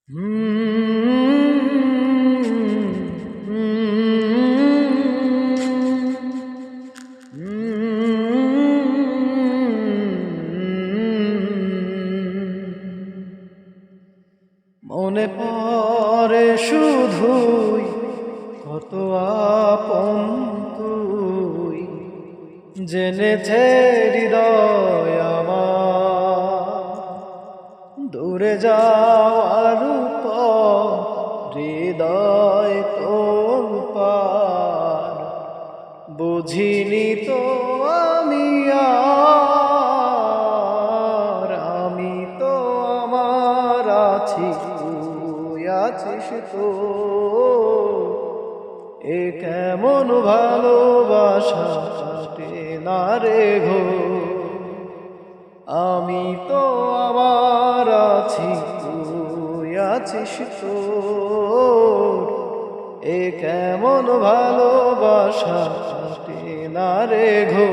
মনে পড়ে শুধুই কত আপন তুই, জেনেছে হৃদয় আমার দূরে যাওয়ার পর, হৃদয় তোর পার বুঝিনি তো আমি তো আমার আছি, তুই আছিস তো। এ কেমন ভালোবাসা কাটে না রে ঘো, আমি তো আমার আছি, তুই আছিস তো। এ কেমন ভালোবাসা কাটে না রে ঘো।